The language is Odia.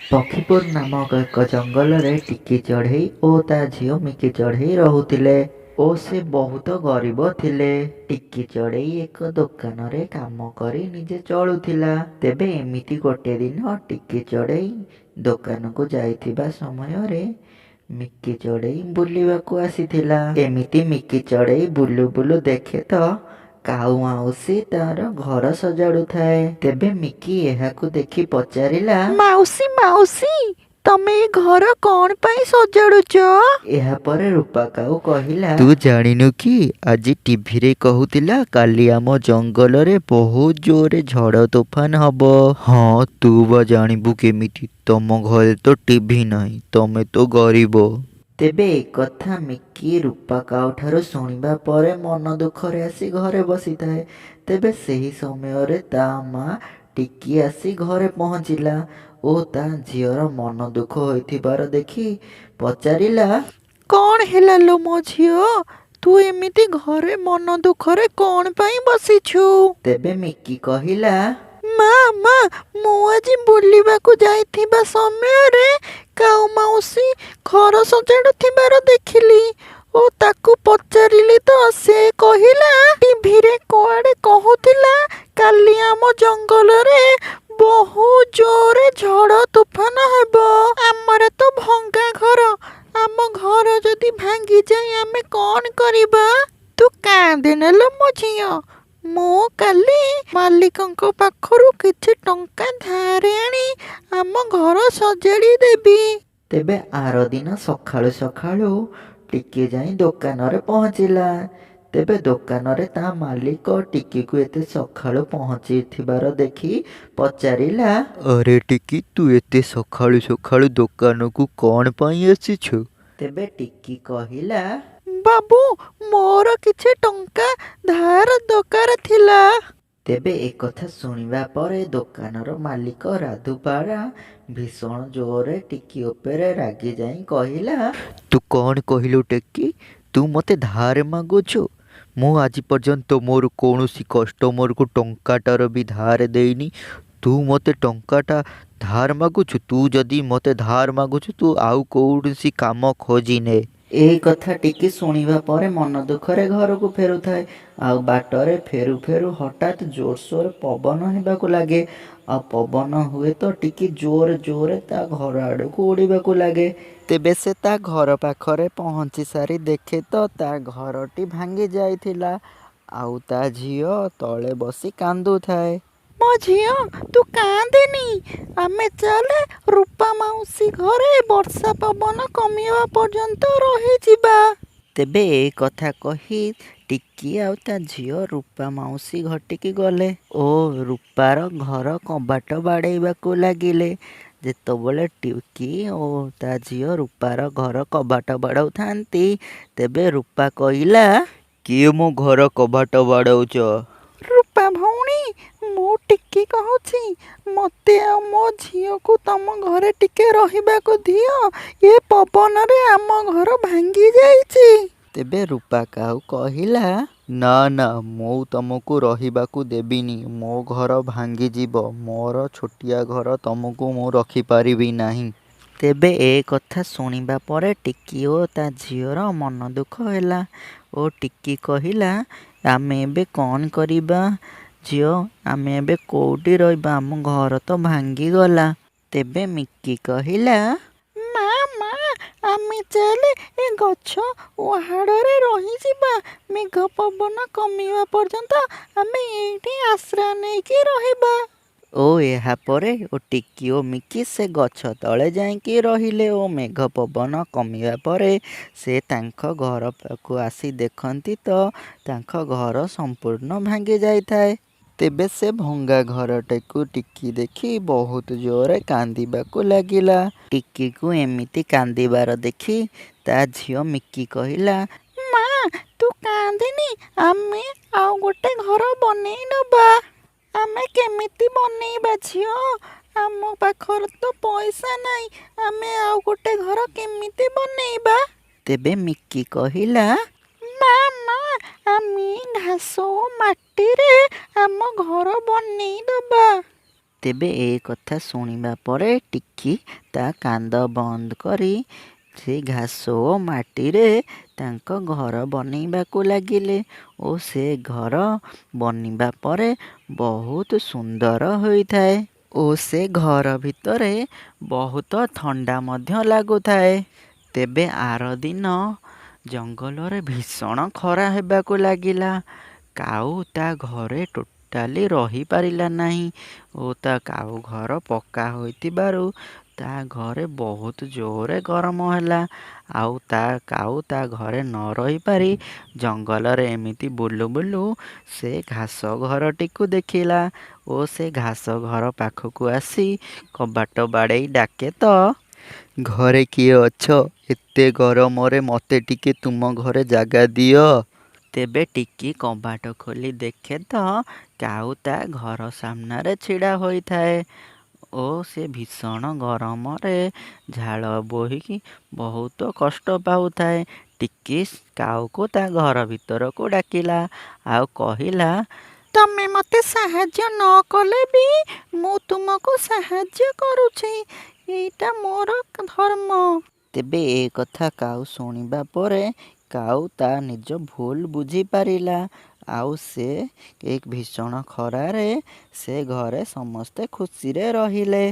ପକ୍ଷୀପୁର ନାମକ ଏକ ଜଙ୍ଗଲରେ ଟିକି ଚଢ଼େଇ ଓ ତା ଝିଅ ମିକି ଚଢ଼େଇ ରହୁଥିଲେ ଓ ସେ ବହୁତ ଗରିବ ଥିଲେ। ଟିକି ଚଢ଼େଇ ଏକ ଦୋକାନରେ କାମ କରି ନିଜେ ଚଳୁଥିଲା। ତେବେ ଏମିତି ଗୋଟିଏ ଦିନ ଟିକି ଚଢ଼େଇ ଦୋକାନକୁ ଯାଇଥିବା ସମୟରେ ମିକି ଚଢ଼େଇ ବୁଲିବାକୁ ଆସିଥିଲା। ଏମିତି ମିକି ଚଢ଼େଇ ବୁଲୁ ବୁଲୁ ଦେଖେ ତ କାଉ ମାଉସୀ ତାର ଘର ସଜାଡୁଥାଏ। ତେବେ ମିକି ଏହାକୁ ଦେଖି ପଚାରିଲା, ମାଉସୀ ମାଉସୀ, ତମେ ଏ ଘର କଣ ପାଇଁ ସଜାଡୁଛ? ଏହାପରେ ରୂପା କାଉ କହିଲା, ତୁ ଜାଣିନୁ କି ଆଜି ଟିଭିରେ କହୁଥିଲା କାଲି ଆମ ଜଙ୍ଗଲରେ ବହୁତ ଜୋରେ ଝଡ଼ ତୋଫାନ ହବ। ହଁ, ତୁ ବା ଜାଣିବୁ କେମିତି? ତମ ଘରେ ତ ଟିଭି ନାହିଁ, ତମେ ତ ଗରିବ। ତେବେ ଏକଥା ମିକି ରୂପା କାଉ ଠାରୁ ଶୁଣିବା ପରେ ମନ ଦୁଃଖରେ ଆସି ଘରେ ବସିଥାଏ। ତେବେ ସେହି ସମୟରେ ତା ମା ଟିକି ଆସି ଘରେ ପହଞ୍ଚିଲା ଓ ତା ଝିଅର ମନ ଦୁଃଖ ହୋଇଥିବାର ଦେଖି ପଚାରିଲା, କଣ ହେଲା ଲୋ ମୋ ଝିଅ? ତୁ ଏମିତି ଘରେ ମନ ଦୁଃଖରେ କଣ ପାଇଁ ବସିଛୁ? ତେବେ ମିକି କହିଲା, ମା ମା, ମୁଁ ଆଜି ବୁଲିବାକୁ ଯାଇଥିବା ସମୟରେ କାଉ ମାଉସୀ ଘର ସଜାଡୁଥିବାର ଦେଖିଲି ଓ ତାକୁ ପଚାରିଲି ତ ସେ କହିଲା ଟିଭିରେ କୁଆଡେ କହୁଥିଲା କାଲି ଆମ ଜଙ୍ଗଲରେ ବହୁ ଜୋରେ ଝଡ଼ ତୁଫାନ ହେବ। ଆମର ତ ଭଙ୍ଗା ଘର, ଆମ ଘର ଯଦି ଭାଙ୍ଗିଯାଏ ଆମେ କଣ କରିବା? ତୁ କାନ୍ଦେନା ଲୋ ମୋ ଝିଅ, ମୁଁ କାଲି ମାଲିକଙ୍କ ପାଖରୁ କିଛି ଟଙ୍କା ଧାରେ ଆଣି ଆମ ଘର ସଜାଡ଼ି ଦେବି। ତେବେ ଆର ଦିନ ସକାଳୁ ସକାଳୁ ଟିକି ଯାଇ ଦୋକାନରେ ପହଞ୍ଚିଲା। ତେବେ ଦୋକାନରେ ତା ମାଲିକ ଟିକିକୁ ଏତେ ସକାଳୁ ପହଞ୍ଚିଥିବାର ଦେଖି ପଚାରିଲା, ଆରେ ଟିକି, ତୁ ଏତେ ସକାଳୁ ସକାଳୁ ଦୋକାନକୁ କଣ ପାଇଁ ଆସିଛୁ? ତେବେ ଟିକି କହିଲା, ବାବୁ, ମୋର କିଛି ଟଙ୍କା ଧାର ଦରକାର ଥିଲା। ତେବେ ଏକଥା ଶୁଣିବା ପରେ ଦୋକାନର ମାଲିକ ରାଧୁପାଳା ଭୀଷଣ ଜୋରରେ ଟିକି ଉପରେ ରାଗି ଯାଇ କହିଲା, ତୁ କଣ କହିଲୁ ଟିକି? ତୁ ମୋତେ ଧାର ମାଗୁଛୁ? ମୁଁ ଆଜି ପର୍ଯ୍ୟନ୍ତ ମୋର କୌଣସି କଷ୍ଟମରକୁ ଟଙ୍କାଟାର ବି ଧାର ଦେଇନି। ତୁ ମୋତେ ଟଙ୍କାଟା ଧାର ମାଗୁଛୁ? ତୁ ଯଦି ମୋତେ ଧାର ମାଗୁଛୁ ତୁ ଆଉ କୌଣସି କାମ ଖୋଜିନେ। ଏହି କଥା ଟିକି ଶୁଣିବା ପରେ ମନ ଦୁଃଖରେ ଘରକୁ ଫେରୁଥାଏ। ଆଉ ବାଟରେ ଫେରୁ ଫେରୁ ହଠାତ୍ ଜୋରସୋର ପବନ ହେବାକୁ ଲାଗେ। ଆଉ ପବନ ହୁଏ ତ ଟିକି ଜୋରେ ଜୋରେ ତା ଘର ଆଡ଼କୁ ଉଡ଼ିବାକୁ ଲାଗେ। ତେବେ ସେ ତା ଘର ପାଖରେ ପହଞ୍ଚି ସାରି ଦେଖେ ତ ତା ଘରଟି ଭାଙ୍ଗି ଯାଇଥିଲା ଆଉ ତା ଝିଅ ତଳେ ବସି କାନ୍ଦୁଥାଏ। ମୋ ଝିଅ, ତୁ କାନ୍ଦେନି, ଆମେ ଚାଲେ ରୂପା ମାଉସୀ ଘରେ ବର୍ଷା ପବନ କମିବା ପର୍ଯ୍ୟନ୍ତ ରହିଯିବା। ତେବେ ଏ କଥା କହି ଟିକି ଆଉ ତା ଝିଅ ରୂପା ମାଉସୀ ଘଟିକି ଗଲେ ଓ ରୂପାର ଘର କବାଟ ବାଡ଼େଇବାକୁ ଲାଗିଲେ। ଯେତେବେଳେ ଟିକି ଓ ତା ଝିଅ ରୂପାର ଘର କବାଟ ବାଡ଼ଉଥାନ୍ତି, ତେବେ ରୂପା କହିଲା, କିଏ ମୋ ଘର କବାଟ ବାଡ଼ଉଛ? ରୂପା ଭଉଣୀ, ମୁଁ ଟିକି କହୁଛି। ମୋତେ ଆଉ ମୋ ଝିଅକୁ ତମ ଘରେ ଟିକେ ରହିବାକୁ ଦିଅ। ଏ ପବନରେ ଆମ ଘର ଭାଙ୍ଗି ଯାଇଛି। ତେବେ ରୂପା କାଉ କହିଲା, ନା ନା, ମୁଁ ତମକୁ ରହିବାକୁ ଦେବିନି। ମୋ ଘର ଭାଙ୍ଗିଯିବ। ମୋର ଛୋଟିଆ ଘର ତମକୁ ମୁଁ ରଖିପାରିବି ନାହିଁ। ତେବେ ଏ କଥା ଶୁଣିବା ପରେ ଟିକି ଓ ତା ଝିଅର ମନ ଦୁଃଖ ହେଲା ଓ ଟିକି କହିଲା, ଆମେ ଏବେ କ'ଣ କରିବା? ଝିଅ, ଆମେ ଏବେ କୋଉଠି ରହିବା? ଆମ ଘର ତ ଭାଙ୍ଗିଗଲା। ତେବେ ମିକି କହିଲା, ମା ମା, ଆମେ ଚାଲେ ଏ ଗଛ ଉହାଡ଼ରେ ରହିଯିବା। ମେଘ ପବନ କମିବା ପର୍ଯ୍ୟନ୍ତ ଆମେ ଏଇଠି ଆଶ୍ରୟ ନେଇକି ରହିବା। ଓ ଏହାପରେ ଟିକି ଓ ମିକି ସେ ଗଛ ତଳେ ଯାଇକି ରହିଲେ ଓ ମେଘ ପବନ କମିବା ପରେ ସେ ତାଙ୍କ ଘର ପାଖକୁ ଆସି ଦେଖନ୍ତି ତ ତାଙ୍କ ଘର ସମ୍ପୂର୍ଣ୍ଣ ଭାଙ୍ଗି ଯାଇଥାଏ। ତେବେ ସେ ଭଙ୍ଗା ଘରଟିକୁ ଟିକି ଦେଖି ବହୁତ ଜୋରରେ କାନ୍ଦିବାକୁ ଲାଗିଲା। ଟିକିକୁ ଏମିତି କାନ୍ଦିବାର ଦେଖି ତା ଝିଅ ମିକି କହିଲା, ମା, ତୁ କାନ୍ଦେନି, ଆମେ ଆଉ ଗୋଟେ ଘର ବନେଇ ନବା। ଆମେ କେମିତି ବନେଇବା ଝିଅ? ଆମ ପାଖରେ ତ ପଇସା ନାହିଁ, ଆମେ ଆଉ ଗୋଟେ ଘର କେମିତି ବନେଇବା? ତେବେ ମିକି କହିଲା, ମା ମା, ଆମେ ଘାସ ଓ ମାଟିରେ ଆମ ଘର ବନେଇ ଦବା। ତେବେ ଏ କଥା ଶୁଣିବା ପରେ ଟିକି ତା କାନ୍ଦ ବନ୍ଦ କରି ସେ ଘାସ ଓ ମାଟିରେ ତାଙ୍କ ଘର ବନେଇବାକୁ ଲାଗିଲେ ଓ ସେ ଘର ବନିବା ପରେ ବହୁତ ସୁନ୍ଦର ହୋଇଥାଏ ଓ ସେ ଘର ଭିତରେ ବହୁତ ଥଣ୍ଡା ମଧ୍ୟ ଲାଗୁଥାଏ। ତେବେ ଆର ଦିନ ଜଙ୍ଗଲରେ ଭୀଷଣ ଖରା ହେବାକୁ ଲାଗିଲା। କାଉ ତା ଘରେ ଟୋଟାଲି ରହିପାରିଲା ନାହିଁ ଓ ତା କାଉ ଘର ପକ୍କା ହୋଇଥିବାରୁ ତା ଘରେ ବହୁତ ଜୋରରେ ଗରମ ହେଲା। ଆଉ କାଉ ତା ଘରେ ନ ରହିପାରି ଜଙ୍ଗଲରେ ଏମିତି ବୁଲୁ ବୁଲୁ ସେ ଘାସ ଘରଟିକୁ ଦେଖିଲା ଓ ସେ ଘାସ ଘର ପାଖକୁ ଆସି କବାଟ ବାଡ଼େଇ ଡାକେ ତ, ଘରେ କିଏ ଅଛ? ଏତେ ଗରମରେ ମୋତେ ଟିକେ ତୁମ ଘରେ ଜାଗା ଦିଅ। ତେବେ ଟିକି କବାଟ ଖୋଲି ଦେଖେ ତ କାଉ ତା ଘର ସାମ୍ନାରେ ଛିଡ଼ା ହୋଇଥାଏ ଓ ସେ ଭୀଷଣ ଗରମରେ ଝାଳ ବୋହିକି ବହୁତ କଷ୍ଟ ପାଉଥାଏ। ଟିକି କାଉକୁ ତା ଘର ଭିତରକୁ ଡାକିଲା ଆଉ କହିଲା, ତମେ ମୋତେ ସାହାଯ୍ୟ ନ କଲେ ବି ମୁଁ ତୁମକୁ ସାହାଯ୍ୟ କରୁଛି। ଏଇଟା ମୋର ଧର୍ମ। ତେବେ ଏ କଥା କାଉ ଶୁଣିବା ପରେ କାଉ ତା ନିଜ ଭୁଲ ବୁଝିପାରିଲା ଆଉ ସେ ଏ ଭୀଷଣ ଖରାରେ ସେ ଘରେ ସମସ୍ତେ ଖୁସିରେ ରହିଲେ।